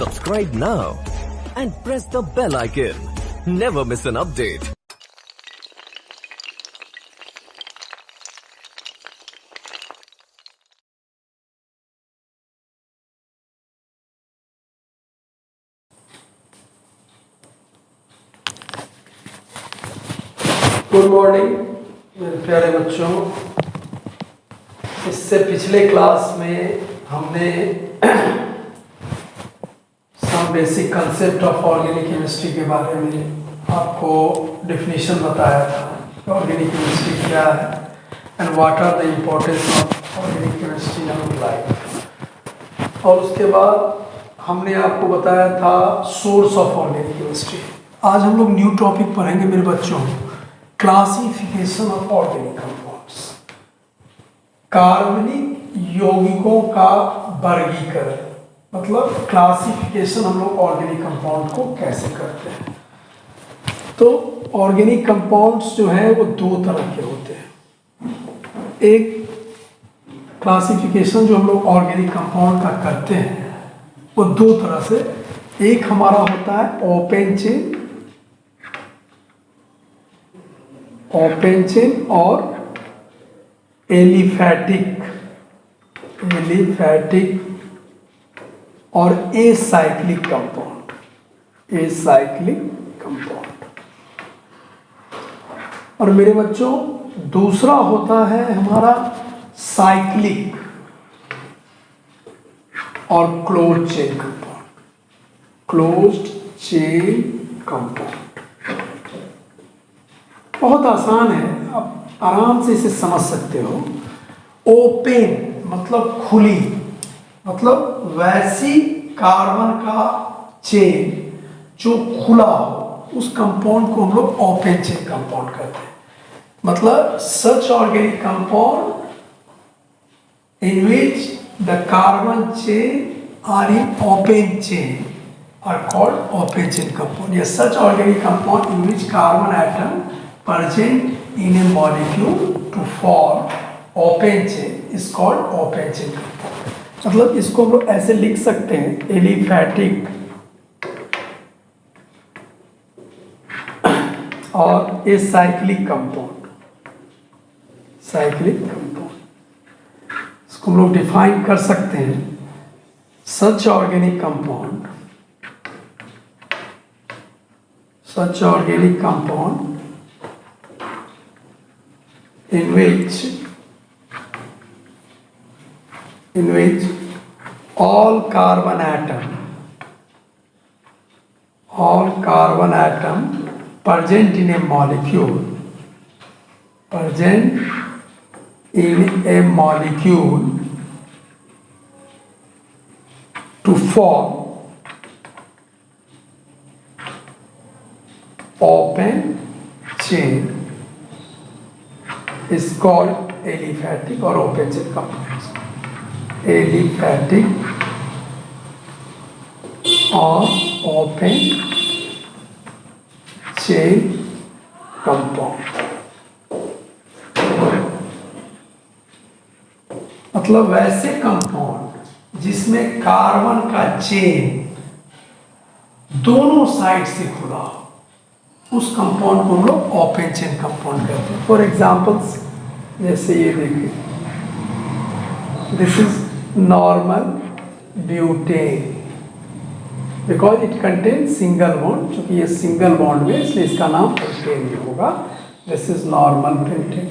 Subscribe now and press the bell icon. Never miss an update. Good morning मेरे प्यारे बच्चों। इससे पिछले क्लास में हमने some basic concept of organic chemistry के बारे में आपको डेफिनेशन बताया था। ऑर्गेनिक केमिस्ट्री क्या है and what are the importance of organic chemistry in our life. और उसके बाद हमने आपको बताया था सोर्स ऑफ ऑर्गेनिक केमिस्ट्री। आज हम लोग न्यू टॉपिक पढ़ेंगे मेरे बच्चों, क्लासिफिकेशन ऑफ ऑर्गेनिक कंपाउंड्स, कार्बनिक यौगिकों का वर्गीकरण। मतलब क्लासिफिकेशन हम लोग ऑर्गेनिक कंपाउंड को कैसे करते हैं। तो ऑर्गेनिक कंपाउंड्स जो है वो दो तरह के होते हैं। एक क्लासिफिकेशन जो हम लोग ऑर्गेनिक कंपाउंड का करते हैं वो दो तरह से, एक हमारा होता है ओपन चेन और एलिफैटिक और एसाइक्लिक कंपाउंड। और मेरे बच्चों दूसरा होता है हमारा साइक्लिक और क्लोज्ड चेन कंपाउंड। बहुत आसान है, आप आराम से इसे समझ सकते हो। ओपन मतलब खुली, मतलब वैसी कार्बन का चेन जो खुला हो, उस कंपाउंड को हम लोग ओपन चेन कंपाउंड कहते हैं। मतलब such organic compound in which the carbon chain are in open chain are called open chain compound. Yes, such organic compound in which carbon atom present in a molecule to form open chain is called open chain compound. मतलब इसको हम लोग ऐसे लिख सकते हैं, aliphatic और acyclic compound. इसको हम लोग डिफाइन कर सकते हैं। Such organic compound in which all carbon atom present in a molecule to form open chain is called aliphatic or open chain compounds. Aliphatic or open chain compound। मतलब वैसे compound जिसमें carbon का chain दोनों side से खुला हो, उस compound को हम लोग ओपन चेन कंपाउंड कहते हैं। फॉर एग्जाम्पल्स जैसे ये देखिए, this is normal butane because it contain single bond. चूंकि ये सिंगल बॉन्ड में, इसलिए इसका नाम ब्यूटेन ही होगा। This is normal butane.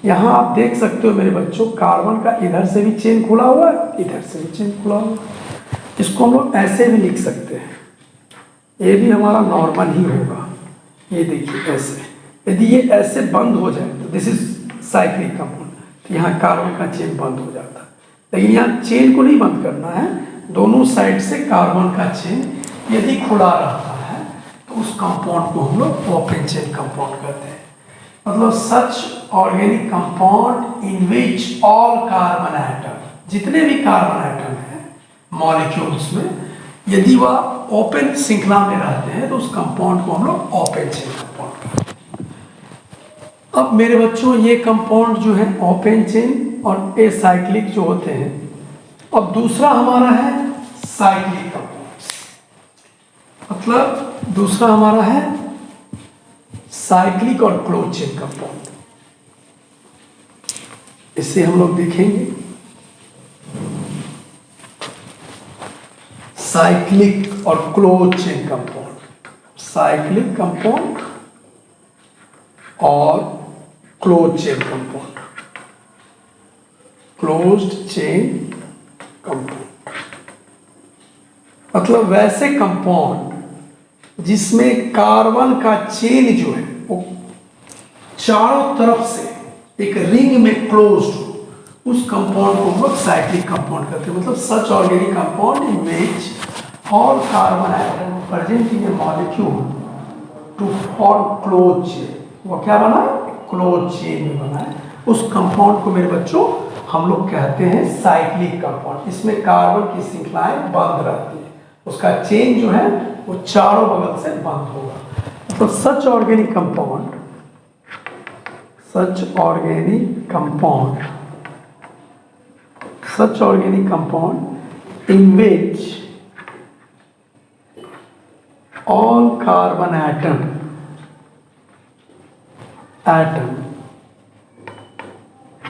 यहाँ आप देख सकते हो मेरे बच्चों, कार्बन का इधर से भी चेन खुला हुआ है, इधर से भी चेन खुला हुआ है। इसको हम लोग ऐसे भी लिख सकते हैं, ये भी हमारा नॉर्मल ही होगा। ये देखिए ऐसे, यदि ये ऐसे बंद हो जाए तो दिस इज साइक्लिक कंपाउंड, तो यहाँ कार्बन का चेन बंद हो जाता है। लेकिन यहाँ चेन को नहीं बंद करना है, दोनों साइड से कार्बन का चेन यदि खुला रहता है तो उस कंपाउंड को हम लोग ओपन चेन कंपाउंड कहते हैं। मतलब such organic compound in which all carbon atom, जितने भी कार्बन एटम है मॉलिक्यूल्स में, यदि वह ओपन श्रृंखला में रहते हैं तो उस कंपाउंड को हम लोग ओपन चेन कंपाउंड कहते हैं। अब मेरे बच्चों ये कंपाउंड जो है ओपन चेन और एसाइक्लिक जो होते हैं। अब दूसरा हमारा है साइक्लिक कंपाउंड। मतलब दूसरा हमारा है साइक्लिक और क्लोज चेन कंपाउंड। इसे हम लोग देखेंगे। साइक्लिक और close chain compound, cyclic compound और close chain compound, closed chain compound मतलब वैसे कंपाउंड जिसमें कार्बन का चेन जो है वो चारों तरफ से एक रिंग में क्लोज्ड हो, उस कंपाउंड को हम लोग साइक्लिक कंपाउंड कहते हैं। मतलब such organic compound in which all carbon atom present in a molecule to form close chain. वो क्या बना है? क्लोज चेन में बना है। उस कंपाउंड को मेरे बच्चों हम लोग कहते हैं साइक्लिक कंपाउंड। इसमें कार्बन की श्रृंखलाएं बंद रहती है, उसका चेन जो है वो चारों बगल से बंद होगा। तो such organic compound, such organic compound in which all carbon atom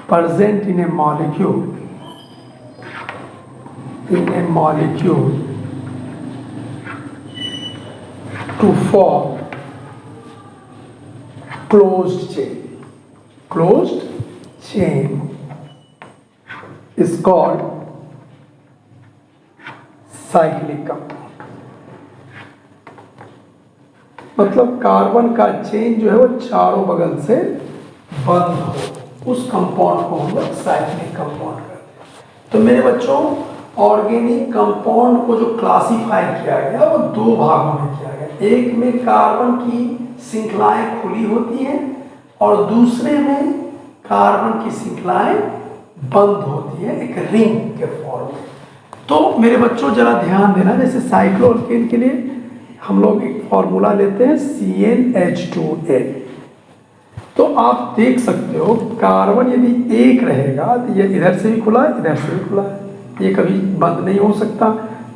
present in a molecule to form closed chain. Closed chain is called cyclic compound। मतलब कार्बन का चेन जो है वो चारों बगल से बंद हो, उस कंपाउंड को हम लोग साइक्लिक कंपाउंड कहते हैं। तो मेरे बच्चों ऑर्गेनिक कंपाउंड को जो क्लासिफाई किया गया वो दो भागों में किया गया। एक में कार्बन की श्रृंखलाएं खुली होती हैं और दूसरे में कार्बन की श्रृंखलाएं बंद होती है एक रिंग के फॉर्म में। तो मेरे बच्चों जरा ध्यान देना, जैसे साइक्लोअल्केन के लिए हम लोग एक फॉर्मूला लेते हैं CnH2n। तो आप देख सकते हो कार्बन यदि एक रहेगा तो ये इधर से भी खुला है, इधर से भी खुला है, ये कभी बंद नहीं हो सकता।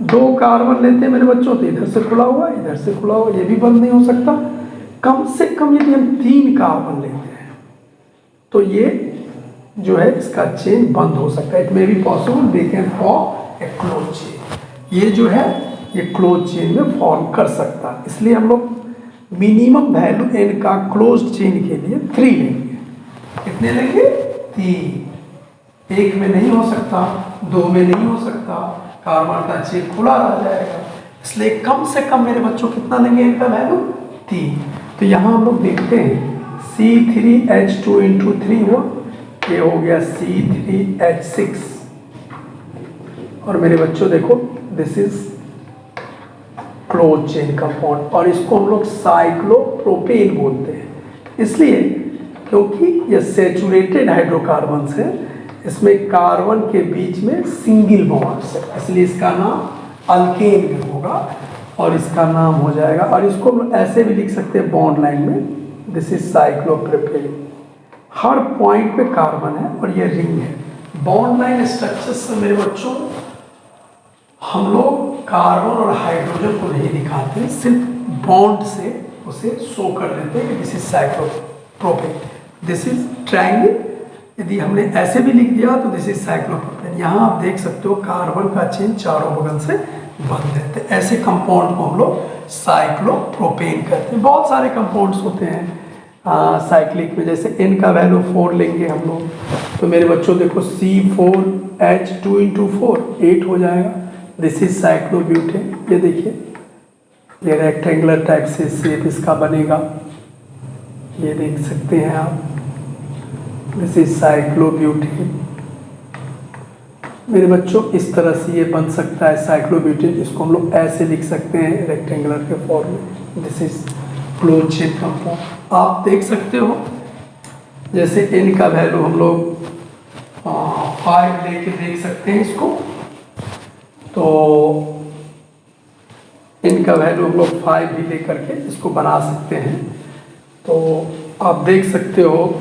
दो कार्बन लेते हैं मेरे बच्चों तो इधर से खुला हुआ, इधर से खुला हुआ, ये भी बंद नहीं हो सकता। कम से कम यदि हम 3 कार्बन लेते हैं तो ये जो है इसका चेन बंद हो सकता है। It may be possible they can form A close chain. ये जो है ये क्लोज चेन में फॉर्म कर सकता है। इसलिए हम लोग मिनिमम वैल्यू n का क्लोज चेन के लिए 3 लेंगे। कितने लेंगे? 3। एक में नहीं हो सकता, 2 में नहीं हो सकता, कार्बन का चेन खुला रह जाएगा। इसलिए कम से कम मेरे बच्चों कितना लेंगे n का वैल्यू? 3। तो यहाँ हम लोग देखते हैं C3H2 इंटू 3 हुआ, ये हो गया C3H6। और मेरे बच्चों देखो this is close chain compound और इसको हम लोग साइक्लोप्रोपेन बोलते हैं। इसलिए क्योंकि ये सैचुरेटेड हाइड्रोकार्बन्स है, इसमें कार्बन के बीच में सिंगल बॉन्ड्स है, इसलिए इसका नाम अल्केन में होगा और इसका नाम हो जाएगा। और इसको हम ऐसे भी लिख सकते हैं बॉन्ड लाइन में, this is cyclopropane. Her point पे कार्बन है और ये रिंग है। बॉन्ड लाइन स्ट्रक्चर से मेरे बच्चों हम लोग कार्बन और हाइड्रोजन को नहीं दिखाते, सिर्फ बॉन्ड से उसे शो कर देते हैं कि this is cyclopropane, this is triangle. यदि हमने ऐसे भी लिख दिया तो दिस इज साइक्लोप्रोपेन। यहाँ आप देख सकते हो कार्बन का चेन चारों बगल से बंद है। तो ऐसे कंपाउंड को हम लोग साइक्लोप्रोपेन कहते हैं। बहुत सारे कंपाउंड्स होते हैं साइक्लिक में, जैसे n का वैल्यू 4 लेंगे हम लोग तो मेरे बच्चों देखो C4H2 इंटू 4 8 हो जाएगा। This is cyclobutane. ये देखिए ये रेक्टेंगुलर टाइप से शेप इसका बनेगा, ये देख सकते हैं आप, दिस इज साइक्लोब्यूटेन। मेरे बच्चों इस तरह से ये बन सकता है साइक्लोब्यूटेन। इसको हम लोग ऐसे लिख सकते हैं रेक्टेंगुलर के फॉर्म में, this is close chain compound. आप देख सकते हो जैसे n का वैल्यू हम लोग 5 लेके देख सकते हैं इसको, तो n का वैल्यू हम लोग 5 भी लेकर के इसको बना सकते हैं। तो आप देख सकते हो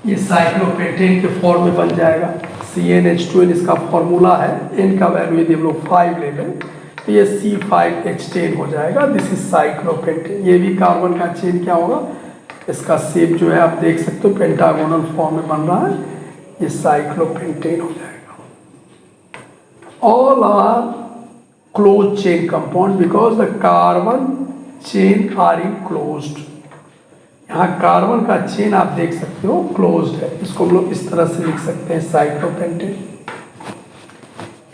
ये साइक्लोपेंटेन के फॉर्म में बन जाएगा। CnH2n इसका फॉर्मूला है। n का वैल्यू यदि हम लोग 5 ले लें तो ये C5H10 हो जाएगा। This is cyclopentane. ये भी कार्बन का चेन क्या होगा, इसका शेप जो है आप देख सकते हो पेंटागोनल फॉर्म में बन रहा है, ये साइक्लोपेंटेन हो जाएगा। All are close chain compound because the carbon chain are in closed. यहाँ कार्बन का चेन आप देख सकते हो क्लोज्ड है, इसको हम लोग इस तरह से लिख सकते हैं साइक्लोपेंटेन।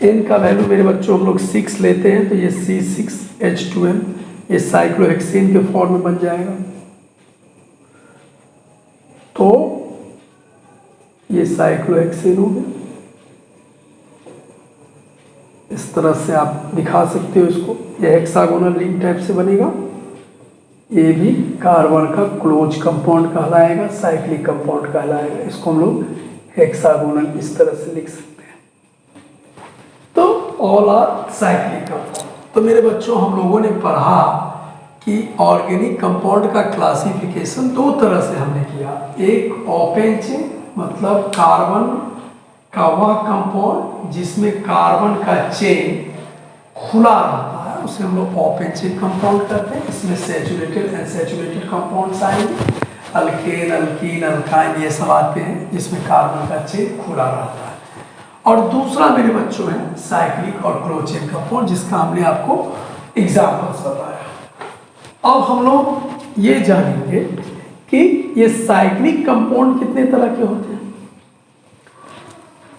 N का वैल्यू मेरे बच्चों हम लोग 6 लेते हैं तो ये C6H12 ये साइक्लोहेक्सेन के फॉर्म में बन जाएगा। तो ये साइक्लोहेक्सेन हो गया। इस तरह से आप दिखा सकते हो इसको, ये हेक्सागोनल रिंग टाइप से बनेगा। ये भी कार्बन का क्लोज कंपाउंड कहलाएगा, साइक्लिक कंपाउंड कहलाएगा। इसको हम लोग हेक्सागोनल इस तरह से लिख सकते हैं। तो ऑल आर साइक्लिक कंपाउंड। तो मेरे बच्चों हम लोगों ने पढ़ा कि ऑर्गेनिक कंपाउंड का क्लासिफिकेशन दो तरह से हमने किया। एक ओपन चेन मतलब कार्बन का वह कंपाउंड जिसमें कार्बन का चेन खुला रहता है, उसे हम लोग ओपन चेन कंपाउंड कहते हैं। इसमें सैचुरेटेड अनसैचुरेटेड कंपाउंड्स आएंगे, अल्केन अल्कीन अल्काइन ये सब आते हैं जिसमें कार्बन का चेन खुला रहता है। और दूसरा मेरे बच्चों है साइक्लिक और क्लोज चेन कंपाउंड, जिसका हमने आपको एग्जाम्पल्स बताया। अब हम लोग ये जानेंगे कि ये साइक्लिक कंपाउंड कितने तरह के होते हैं।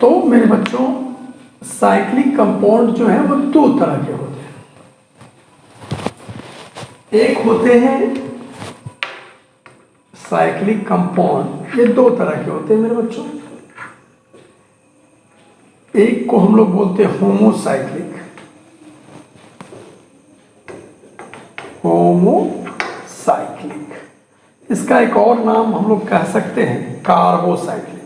तो मेरे बच्चों साइक्लिक कंपाउंड जो है वो दो तरह के होते हैं। एक होते हैं साइक्लिक कंपाउंड, ये दो तरह के होते हैं मेरे बच्चों। एक को हम लोग बोलते हैं होमोसाइक्लिक, होमोसाइक्लिक। इसका एक और नाम हम लोग कह सकते हैं कार्बोसाइक्लिक।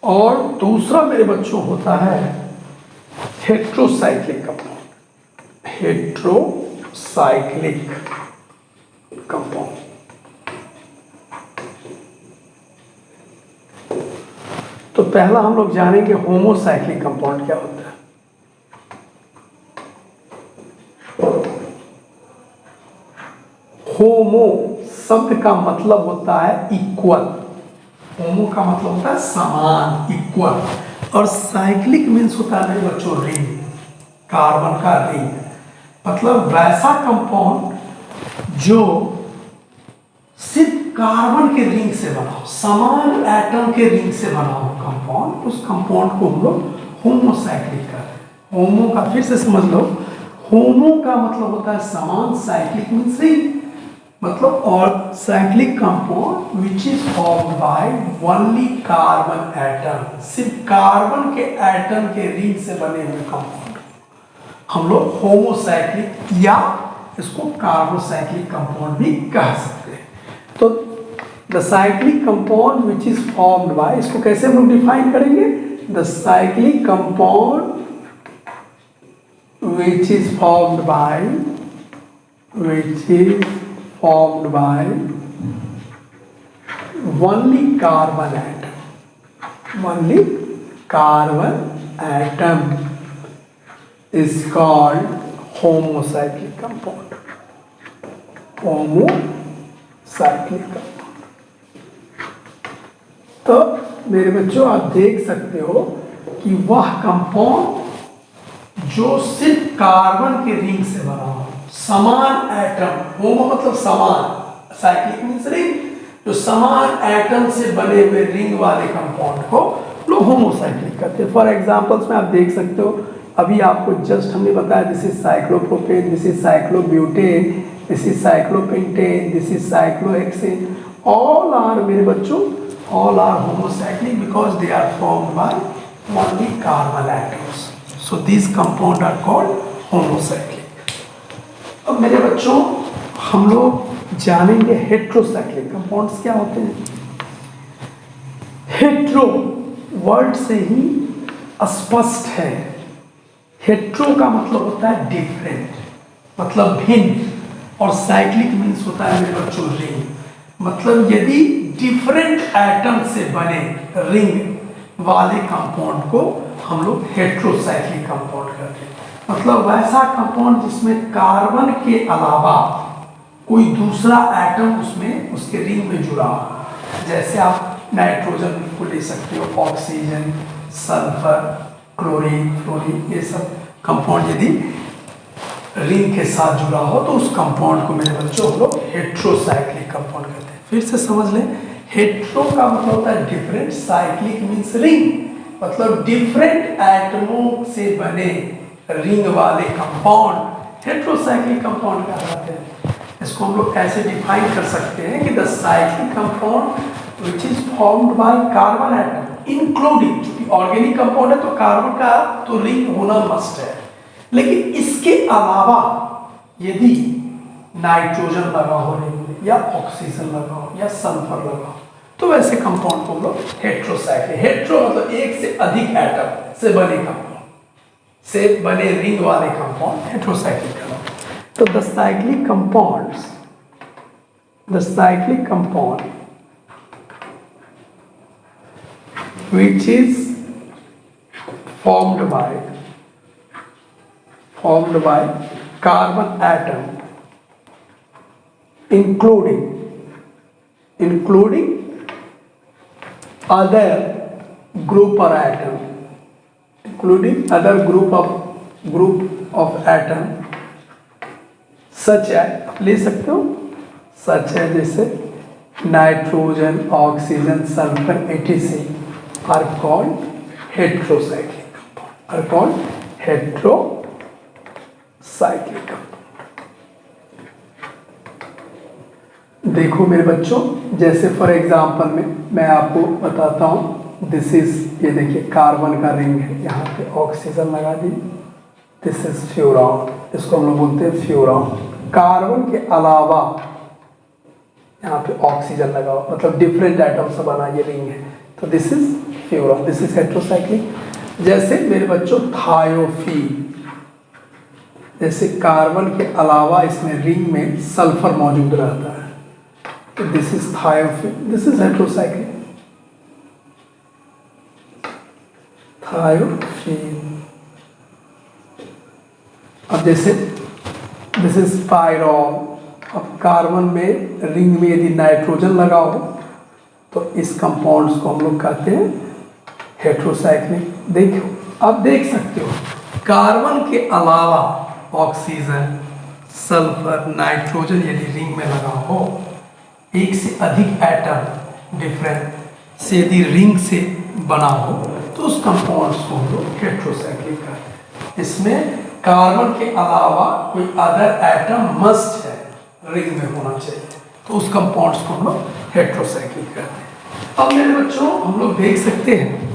और दूसरा मेरे बच्चों होता है हेट्रोसाइक्लिक कंपाउंड, हेट्रोसाइक्लिक कंपाउंड। तो पहला हम लोग जानेंगे होमोसाइक्लिक कंपाउंड क्या होता है। होमो शब्द का मतलब होता है इक्वल, होमो का मतलब होता है समान, इक्वल। और साइक्लिक मीन्स होता है मेरे बच्चों रिंग, कार्बन का रिंग। मतलब वैसा कंपाउंड जो सिर्फ कार्बन के रिंग से बना हो, समान एटम के रिंग से बना हो कंपाउंड, उस कंपाउंड को हम लोग होमोसाइक्लिक कहते हैं। होमो का फिर से समझ लो, होमो का मतलब होता है समान, साइक्लिक मीन्स रिंग, मतलब और cyclic compound which is formed by only carbon atom, सिर्फ कार्बन के एटम के रिंग से बने हुए कंपाउंड हम लोग होमोसाइक्लिक या इसको कार्बोसाइक्लिक कंपाउंड भी कह सकते हैं। तो the cyclic compound which is formed bye, इसको कैसे हम लोग डिफाइन करेंगे, the cyclic compound which is formed bye, which is formed by only carbon atom, only carbon atom is called homocyclic compound, homocyclic compound। तो मेरे बच्चों आप देख सकते हो कि वह कंपाउंड जो सिर्फ कार्बन के रिंग से बना हो, समान एटम, होमो मतलब समान, साइक्लिक मींस रिंग, जो समान एटम से बने हुए रिंग वाले कंपाउंड को लोग होमोसाइक्लिक कहते हैं। फॉर एग्जांपल्स में आप देख सकते हो, अभी आपको जस्ट हमने बताया this is cyclopropane, this is cyclobutane, this is cyclopentane, this is cyclohexane. All are मेरे बच्चों, all are homocyclic because they are formed by only carbon atoms, so this compound are called homocyclic. अब मेरे बच्चों हम लोग जानेंगे heterocyclic compounds क्या होते हैं। हेट्रो वर्ड से ही स्पष्ट है, हेट्रो का मतलब होता है डिफरेंट, मतलब भिन्न, और साइक्लिक मीन्स होता है मेरे बच्चों रिंग, मतलब यदि डिफरेंट एटम से बने रिंग वाले कंपाउंड को हम लोग हेट्रोसाइक्लिक कंपाउंड कहते हैं। मतलब वैसा कंपाउंड जिसमें कार्बन के अलावा कोई दूसरा एटम उसमें उसके रिंग में जुड़ा हो। जैसे आप नाइट्रोजन को ले सकते हो, ऑक्सीजन, सल्फर, क्लोरीन, फ्लोरीन, ये सब कंपाउंड यदि रिंग के साथ जुड़ा हो तो उस कंपाउंड को मेरे बच्चों हम लोग हेट्रोसाइक्लिक कंपाउंड कहते हैं। फिर से समझ लें, हेट्रो का मतलब होता है डिफरेंट, साइक्लिक मीन्स रिंग, मतलब डिफरेंट एटमों से बने रिंग वाले कंपाउंड हेट्रोसाइक्लिक कंपाउंड कहलाते हैं। इसको हम लोग ऐसे डिफाइन कर सकते हैं कि the cyclic compound which is formed by carbon atom including, चूंकि ऑर्गेनिक कंपाउंड है तो कार्बन का तो रिंग होना मस्ट है, लेकिन इसके अलावा यदि नाइट्रोजन लगा हो रिंग में, या ऑक्सीजन लगा हो, या सल्फर लगा हो, तो वैसे कंपाउंड को हम लोग हेट्रोसाइक्लिक, हेट्रो मतलब एक से अधिक एटम से बने कंपाउंड से बने रिंग वाले कंपाउंड हेट्रोसाइक्लिक कहलाते हैं। तो the cyclic compound which is formed by carbon atom including other group or atom, including other group of atom such as, आप ले सकते हो, such as जैसे nitrogen, oxygen, sulphur, etc. are called heterocyclic compound, are called heterocyclic compound। देखो मेरे बच्चों, जैसे for example में मैं आपको बताता हूँ, दिस इज, ये देखिए कार्बन का रिंग है, यहाँ पे ऑक्सीजन लगा दी, दिस इज फ्यूरॉन, इसको हम लोग बोलते हैं फ्यूरॉन। कार्बन के अलावा यहाँ पे ऑक्सीजन लगा हुआ, मतलब डिफरेंट एटम से बना ये रिंग है, तो this is furan, this is heterocyclic. जैसे मेरे बच्चों थायोफीन, जैसे कार्बन के अलावा इसमें रिंग में सल्फर मौजूद रहता है, तो this is thiophene, this is heterocyclic, thiophene. अब जैसे दिस इज पायरॉल, अब कार्बन में रिंग में यदि नाइट्रोजन लगा हो तो इस कंपाउंड्स को हम लोग कहते हैं हेट्रोसाइक्लिक। देखो, अब देख सकते हो कार्बन के अलावा ऑक्सीजन, सल्फर, नाइट्रोजन यदि रिंग में लगा हो, एक से अधिक एटम डिफरेंट से यदि रिंग से बना हो, तो उस कंपाउंड्स को हम लोग हेट्रोसाइक्लिक कहते हैं। इसमें कार्बन के अलावा कोई अदर एटम मस्ट है, रिंग में होना चाहिए, तो उस कंपाउंड्स को हम लोग हेट्रोसाइक्लिक कहते हैं। अब मेरे बच्चों हम लोग देख सकते हैं,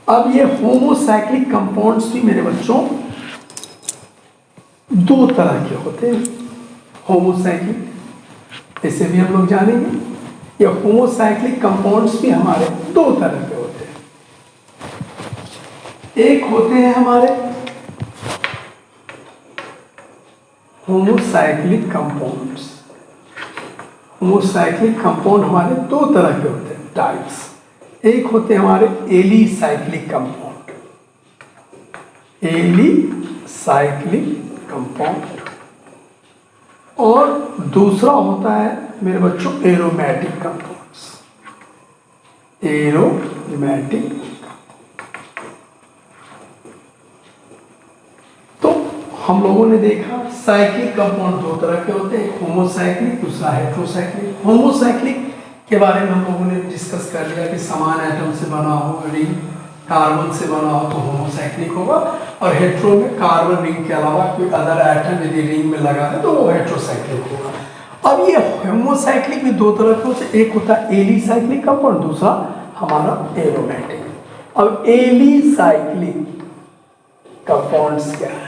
अब ये होमोसाइक्लिक कंपाउंड्स भी मेरे बच्चों दो तरह के होते हैं। होमोसाइक्लिक, इसे भी हम लोग जानेंगे। ये होमोसाइक्लिक कंपाउंड्स भी हमारे दो तरह के होते हैं। एक होते हैं हमारे होमोसाइक्लिक कंपाउंड्स। होमोसाइक्लिक कंपाउंड हमारे दो तरह के होते हैं, टाइप्स। एक होते हैं हमारे एलिसाइक्लिक कंपाउंड, एलिसाइक्लिक कंपाउंड, और दूसरा होता है मेरे बच्चों एरोमेटिक कंपाउंड्स, एरोमेटिक। तो हम लोगों ने देखा साइक्लिक कंपाउंड दो तरह के होते हैं, होमोसाइक्लिक, दूसरा हेट्रोसाइक्लिक। होमोसाइक्लिक के बारे में हम लोगों ने डिस्कस कर लिया कि समान एटम से बना हो, रिंग कार्बन से बना हो तो होमोसाइक्लिक होगा, और हेट्रो में कार्बन रिंग के अलावा कोई अदर एटम यदि रिंग में लगा है तो वो हेट्रोसाइक्लिक होगा। अब ये होमोसाइक्लिक में दो तरह के होते हैं, एक होता है एलिसाइक्लिक कंपाउंड, दूसरा हमारा एरोमेटिक। अब एलिसाइक्लिक कंपाउंड्स क्या है?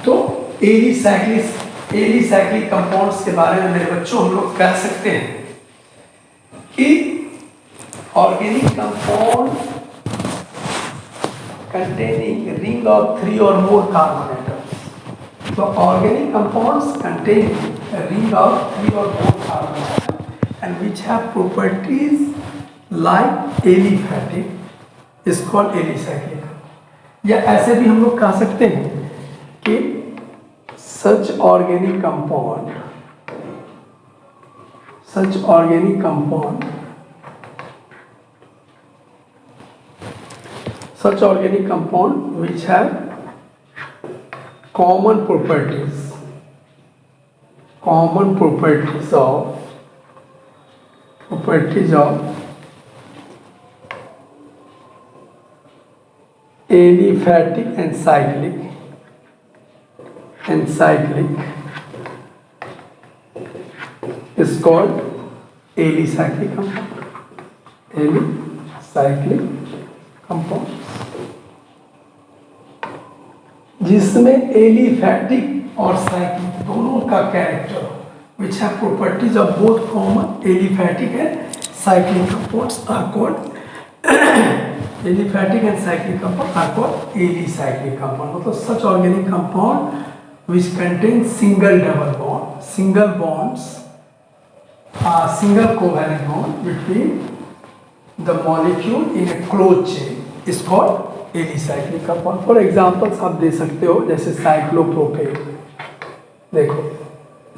तो एलिसाइक्लिक कंपाउंड्स के बारे में मेरे बच्चों हम लोग कह सकते हैं कि organic compound containing ring of 3 or more carbon atoms. So organic compounds contain a ring of 3 or more carbon atoms and which have properties like aliphatic is called alicyclic. या ऐसे भी हम लोग कह सकते हैं कि such organic compound which have common properties of aliphatic and cyclic is called alicyclic compound। जिसमें एलिफैटिक और साइक्लिक दोनों का कैरेक्टर हो, which have properties of both common aliphatic and cyclic compounds are called aliphatic and cyclic compound are called alicyclic compound। मतलब such organic compound which contain single covalent bond between the molecule in a closed chain is called alicyclic compound. For examples आप दे सकते हो, जैसे cyclopropane, देखो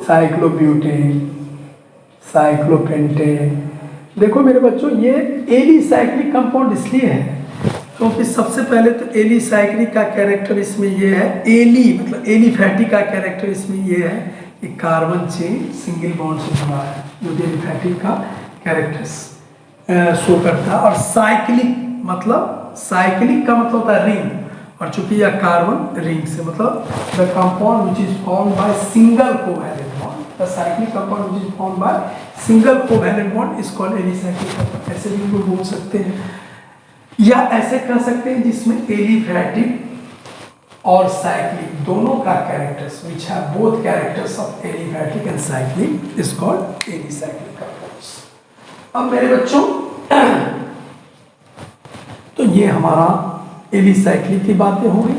cyclobutane, cyclopentane. देखो मेरे बच्चों, ये एलिसाइक्लिक कंपाउंड इसलिए है क्योंकि सबसे पहले तो एलिसाइक्लिक का कैरेक्टर इसमें ये है, मतलब एलिफैटिक का कैरेक्टर इसमें ये है कि कार्बन चेन सिंगल बॉन्ड से जुड़ा है, जो एलिफैटिक का कैरेक्टर शो करता है। और साइक्लिक का मतलब होता है रिंग, और चूंकि यह कार्बन रिंग से, मतलब the compound which is formed by single covalent bond, the cyclic compound which is formed by single covalent bond is called alicyclic compound. ऐसे भी लोग बोल सकते हैं, या ऐसे कह सकते हैं जिसमें एलिफैटिक और साइक्लिक दोनों का characters which have both characters of aliphatic and cyclic is called alicyclic compounds. अब मेरे बच्चों, तो ये हमारा एलिसाइक्लिक की बातें हो गई।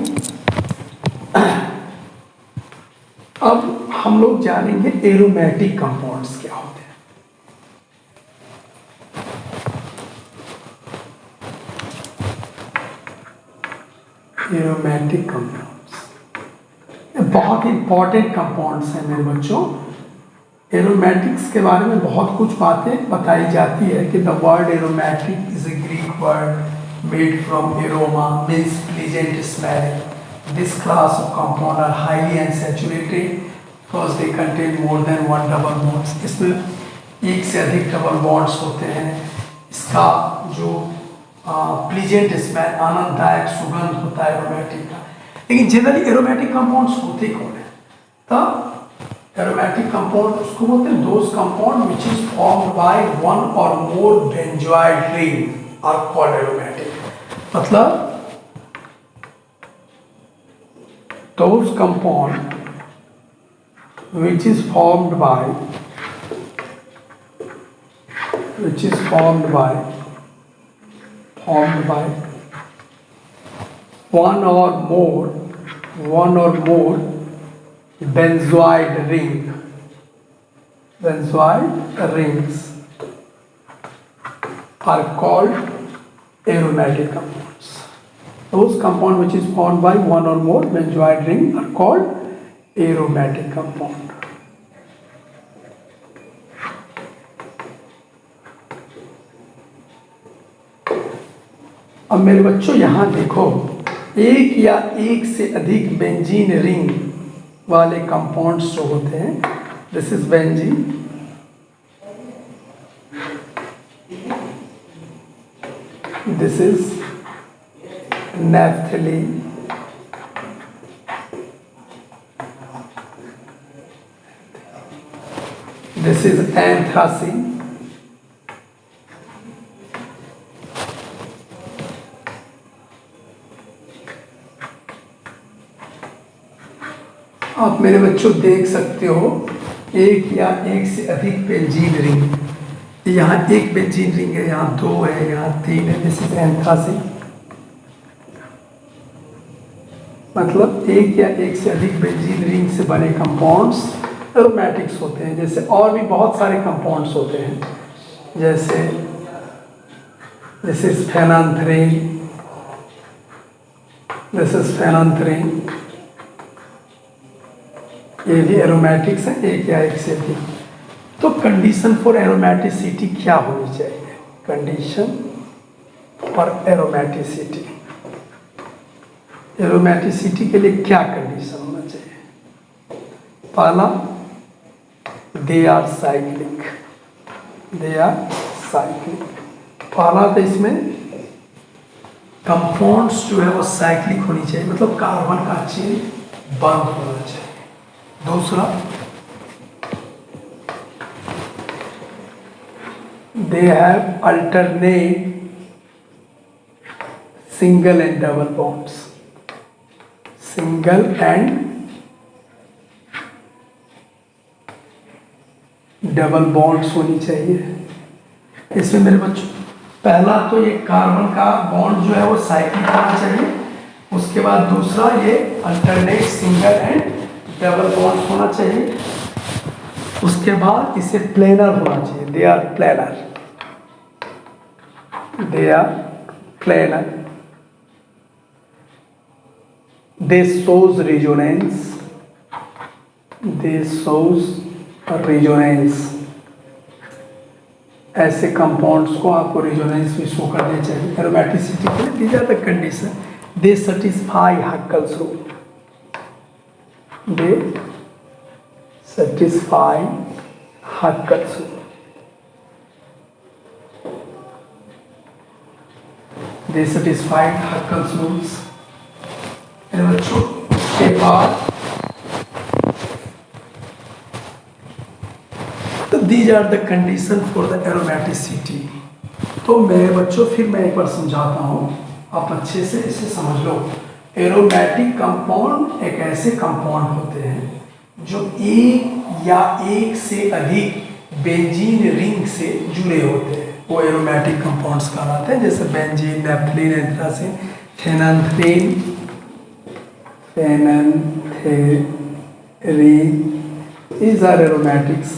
अब हम लोग जानेंगे एरोमेटिक कंपाउंड्स क्या होते हैं। एरोमेटिक कंपाउंड्स बहुत इंपॉर्टेंट कंपाउंड्स हैं मेरे बच्चों। एरोमेटिक्स के बारे में बहुत कुछ बातें बताई जाती है कि the word aromatic is a Greek word made from aroma, means pleasant smell. This class of compound are highly unsaturated because they contain more than one double bonds। इसमें एक से अधिक डबल बॉन्ड्स होते हैं। इसका जो प्लीजेंट स्मेल, आनंददायक सुगंध होता है एरोमेटिक का। लेकिन जनरली एरोमेटिक कंपाउंड्स होते कौन है? तब एरोमेटिक कंपाउंड उसको बोलते हैं those compound which is formed by one or more benzenoid ring are called aromatic. मतलब those compound which is formed by one or more benzoid rings are called aromatic compounds। Those compound which is formed by one or more benzoid ring are called aromatic compound। अब मेरे बच्चों यहाँ देखो, एक या एक से अधिक बेंजीन रिंग वाले कंपाउंड्स जो होते हैं, this is benzene, this is naphthalene, this is anthracene, आप मेरे बच्चों देख सकते हो एक या एक से अधिक बेंजीन रिंग, यहाँ एक बेंजीन रिंग है, यहाँ दो है, यहाँ तीन है, दिस इज एंथ्रासीन। मतलब एक या एक से अधिक बेंजीन रिंग से बने कंपाउंड्स एरोमेटिक्स होते हैं। जैसे और भी बहुत सारे कंपाउंड्स होते हैं, जैसे दिस इज फेनैंथ्रीन, दिस इज फेनैंथ्रीन। ये भी एरोमेटिक्स है, एक या एक से अधिक। तो कंडीशन फॉर एरोमेटिसिटी क्या होनी चाहिए? कंडीशन फॉर एरोमेटिसिटी, एरोमेटिसिटी के लिए क्या कंडीशन होना चाहिए? पहला, they are cyclic, they are cyclic. पहला तो इसमें कंपाउंड्स जो है वो साइक्लिक होनी चाहिए, मतलब कार्बन का चेन बंद होना चाहिए। दूसरा, they have alternate single and double bonds, single and double bonds होनी चाहिए। इसमें मेरे बच्चों पहला तो ये कार्बन का बॉन्ड जो है वो साइक्लिक होना चाहिए, उसके बाद दूसरा ये alternate single and double bond होना चाहिए, उसके बाद इसे प्लेनर होना चाहिए, they are planar, they are planar. They shows resonance, they shows resonance। ऐसे कंपाउंड्स को आपको रेजोनेंस भी शो करने चाहिए एरोमेटिसिटी के लिए। These are the condition, they satisfy Huckel's rule, they satisfy Huckel's rule, they satisfied Huckel's rules. मेरे बच्चों के बाद तो these are the condition for the aromaticity. तो मेरे बच्चों फिर मैं एक बार समझाता हूँ, आप अच्छे से इसे समझ लो। एरोमेटिक कंपाउंड एक ऐसे कंपाउंड होते हैं जो एक या एक से अधिक बेंजीन रिंग से जुड़े होते हैं, वो एरोमेटिक कंपाउंड्स कहलाते हैं। जैसे benzene, naphthalene, anthracene, phenanthrene, phenanthrene, these are aromatics।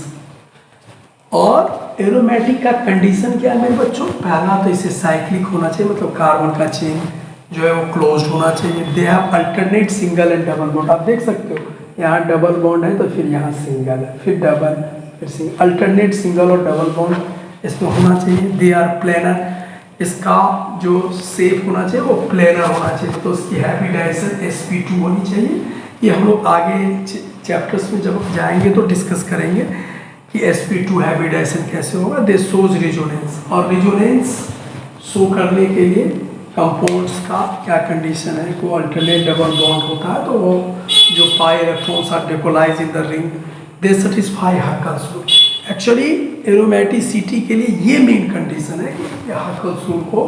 और एरोमेटिक का कंडीशन क्या है मेरे बच्चों? पहला तो इसे साइक्लिक होना चाहिए, मतलब कार्बन का चेन जो है वो क्लोज्ड होना चाहिए। They have alternate single and double bond, आप देख सकते हो यहाँ डबल बॉन्ड है तो फिर यहाँ सिंगल है, फिर डबल, फिर सिंगल, अल्टरनेट सिंगल और डबल बॉन्ड इसमें होना चाहिए। दे आर प्लेनर, इसका जो शेप होना चाहिए वो प्लेनर होना चाहिए, तो उसकी हैबिटाइजेशन sp2 होनी चाहिए। ये हम लोग आगे चैप्टर्स में जब जाएंगे तो डिस्कस करेंगे कि sp2 हैबिटाइजेशन कैसे होगा। दे शोज रेजोनेंस, और रेजोनेंस शो करने के लिए कंपाउंड्स का क्या कंडीशन है कि वो अल्टरनेट डबल बॉन्ड होता है, तो वो जो pi electrons are depolarise in the ring, they satisfy Huckel's rule. Actually aromaticity के लिए ये मेन कंडीशन है कि हक्कल्स रूल को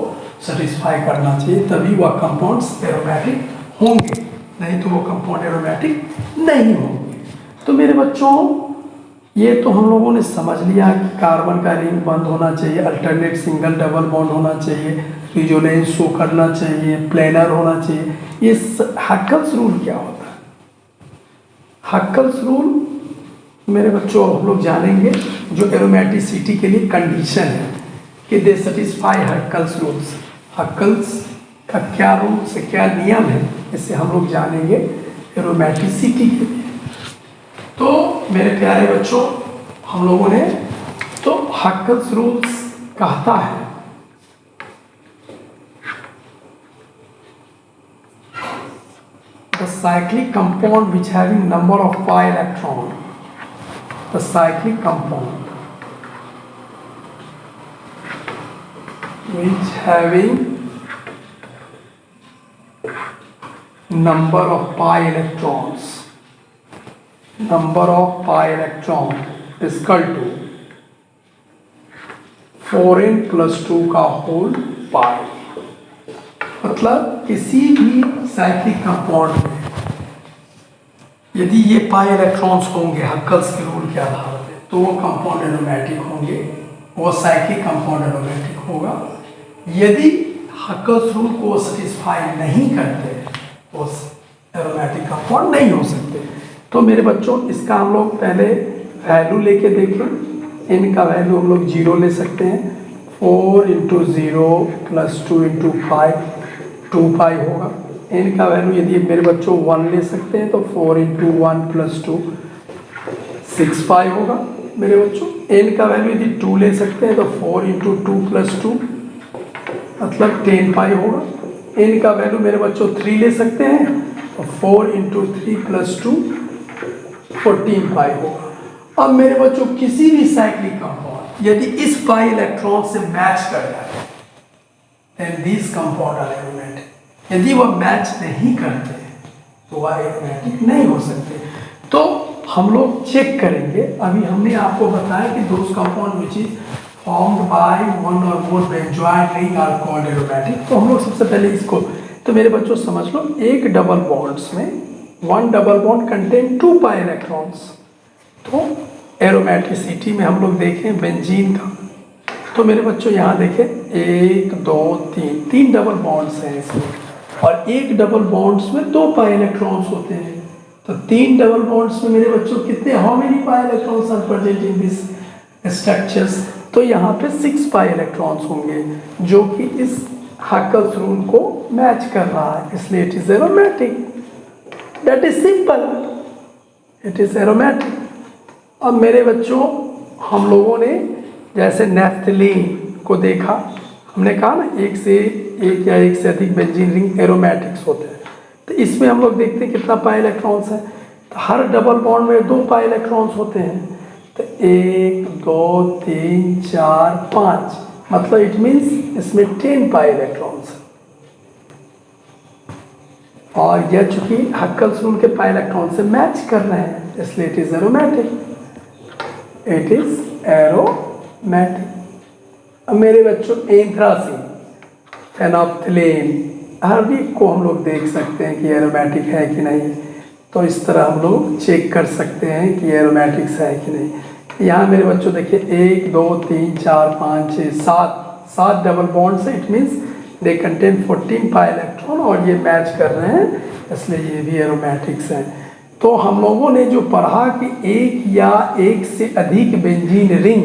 सेटिस्फाई करना चाहिए, तभी वह कंपाउंड्स एरोमेटिक होंगे, नहीं तो वो कंपाउंड एरोमेटिक नहीं होंगे। तो मेरे बच्चों ये तो हम लोगों ने समझ लिया कि कार्बन का रिंग बंद होना चाहिए, अल्टरनेट सिंगल डबल बॉन्ड होना चाहिए, रेजोनेंस शो करना चाहिए, प्लेनर होना चाहिए। ये हक्कल्स रूल क्या होता है? हक्कल्स रूल मेरे बच्चों हम लोग जानेंगे, जो एरोमेटिसिटी के लिए कंडीशन है कि दे सेटिस्फाई हक्कल्स रूल्स। हक्कल्स का क्या रूल्स है, क्या नियम है, इसे हम लोग जानेंगे एरोमेटिसिटी के लिए। तो मेरे प्यारे बच्चों हम लोगों ने तो हक्कल्स रूल्स कहता है the cyclic compound which having number of pi electron, the cyclic compound which having number of pi electrons, number of pi electron is equal to 4n plus 2 का होल पाई। मतलब किसी भी साइक्लिक कंपाउंड में यदि ये pi electrons होंगे Hückel's के rule के आधार पे, तो वो कंपाउंड एरोमेटिक होंगे, वो साइक्लिक कंपाउंड एरोमेटिक होगा। यदि हक्कल्स रूल को सेटिस्फाई नहीं करते तो एरोमेटिक कंपाउंड नहीं हो सकते। तो मेरे बच्चों इसका हम लोग पहले वैल्यू लेके देखें। इनका वैल्यू हम लोग 0 ले सकते हैं, 4 इंटू 0 प्लस 2 इंटू 5 2 पाई होगा। n का वैल्यू यदि मेरे बच्चों 1 ले सकते हैं तो 4 इंटू 1 प्लस 2 6 पाई होगा मेरे बच्चों। n का वैल्यू यदि 2 ले सकते हैं तो 4 इंटू 2 प्लस 2 मतलब 10 पाई होगा। n का वैल्यू मेरे बच्चों 3 ले सकते हैं तो 4 इंटू 3 प्लस 2 14 पाई होगा। अब मेरे बच्चों किसी भी साइक्लिक कंपाउंड यदि इस पाई इलेक्ट्रॉन से मैच कर जाए then these compound are aromatic। यदि वह मैच नहीं करते तो वह एरोमेटिक नहीं हो सकते। तो हम लोग चेक करेंगे। अभी हमने आपको बताया कि those compound which is formed by one or more benzoic ring are called aromatic. तो हम लोग सबसे पहले इसको, तो मेरे बच्चों समझ लो, एक डबल बॉन्ड्स में one double bond contain 2 pi electrons. तो एरोमेटिसिटी में हम लोग देखें बेंजीन का, तो मेरे बच्चों यहाँ देखें 1 2 3 डबल बॉन्ड्स हैं इसमें, और एक डबल बॉन्ड्स में 2 पाई इलेक्ट्रॉन्स होते हैं। तो 3 डबल बॉन्ड्स में मेरे बच्चों कितने, how many pi electrons are present in this structures? तो यहाँ पे 6 पाई इलेक्ट्रॉन्स होंगे जो कि इस हक्कल्स रूल को मैच कर रहा है, इसलिए it is aromatic. That is simple, it is aromatic. अब मेरे बच्चों हम लोगों ने जैसे नेफ्थलीन को देखा, हमने कहा ना एक से एक या एक से अधिक बेंजीन रिंग एरोमेटिक्स होते हैं। तो इसमें हम लोग देखते हैं कितना पाई इलेक्ट्रॉन्स है, तो हर डबल बॉन्ड में 2 पाई इलेक्ट्रॉन्स होते हैं। तो 1 2 3 4 5 मतलब इट मीन्स इसमें 10 पाई इलेक्ट्रॉन्स है। और यह चूंकि हक्कल्स रूल के पाई इलेक्ट्रॉन से मैच कर रहे हैं इसलिए it is aromatic, it is aromatic. अब मेरे बच्चों एंथ्रासीन, फेनोल्फ्थालीन, हर एक को हम लोग देख सकते हैं कि एरोमेटिक है कि नहीं। तो इस तरह हम लोग चेक कर सकते हैं कि एरोमेटिक्स है कि नहीं। यहाँ मेरे बच्चों देखिए 1 2 3 4 5 6 7 डबल बॉन्ड से, it means they contain 14 pi electron और ये मैच कर रहे हैं इसलिए ये भी एरोमेटिक्स हैं। तो हम लोगों ने जो पढ़ा कि एक या एक से अधिक बेंजीन रिंग,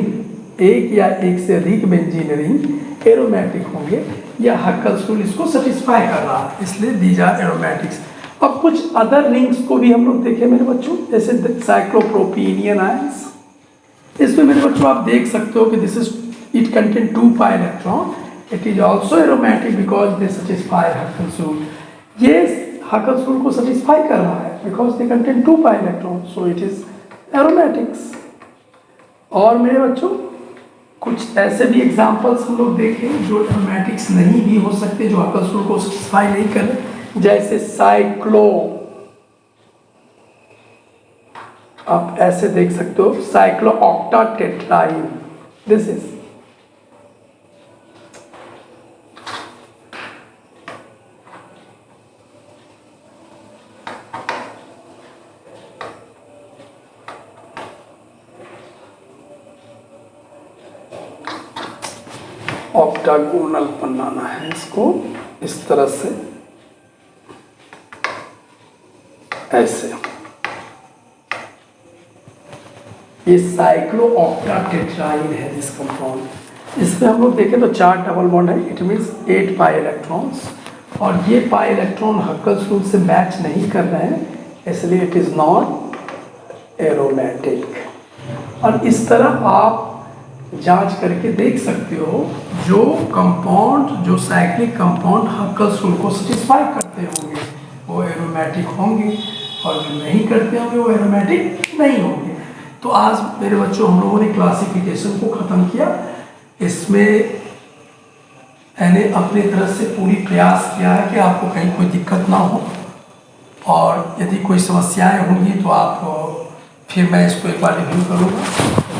एक या एक से अधिक बेंजीन रिंग एरोमेटिक होंगे, या हक्कल्स रूल इसको सेटिस्फाई कर रहा है, इसलिए दीज आर एरोमेटिक्स। अब कुछ अदर रिंग्स को भी हम लोग देखें मेरे बच्चों, जैसे साइक्लोप्रोपीनियन आयंस। इसमें मेरे बच्चों आप देख सकते हो कि this is it contain 2 pi electron, it is also aromatic because they satisfy Huckel's rule. ये हक्कल्स रूल को सेटिस्फाई कर रहा है because they contain 2 pi electron, so it is aromatics. और मेरे बच्चों कुछ ऐसे भी एग्जांपल्स हम लोग देखें जो एरोमेटिक्स नहीं भी हो सकते, जो हक्कल्स रूल को सेटिस्फाई नहीं कर रहे, जैसे साइक्लो, आप ऐसे देख सकते हो साइक्लो ऑक्टाटेट्राइन, दिस इज ऑक्टागोनल बनाना है इसको इस तरह से, ऐसे। ये साइक्लो ऑक्टाटेट्राइन है दिस कंपाउंड। इसमें हम लोग देखें तो 4 डबल बॉन्ड है, इट मीन्स 8 पाई इलेक्ट्रॉन्स, और ये पाई इलेक्ट्रॉन हक्कल्स रूल से मैच नहीं कर रहे हैं इसलिए इट इज नॉट एरोमेटिक। और इस तरह आप जांच करके देख सकते हो जो कंपाउंड, जो साइक्लिक कंपाउंड हक्कल्स रूल को सेटिस्फाई करते होंगे वो एरोमेटिक होंगे, और जो नहीं करते होंगे वो एरोमेटिक नहीं होंगे। तो आज मेरे बच्चों हम लोगों ने क्लासिफिकेशन को ख़त्म किया। इसमें मैंने अपनी तरफ से पूरी प्रयास किया है कि आपको कहीं कोई दिक्कत ना हो, और यदि कोई समस्याएं होंगी तो आप फिर मैं इसको एक बार रिव्यू करूँगा।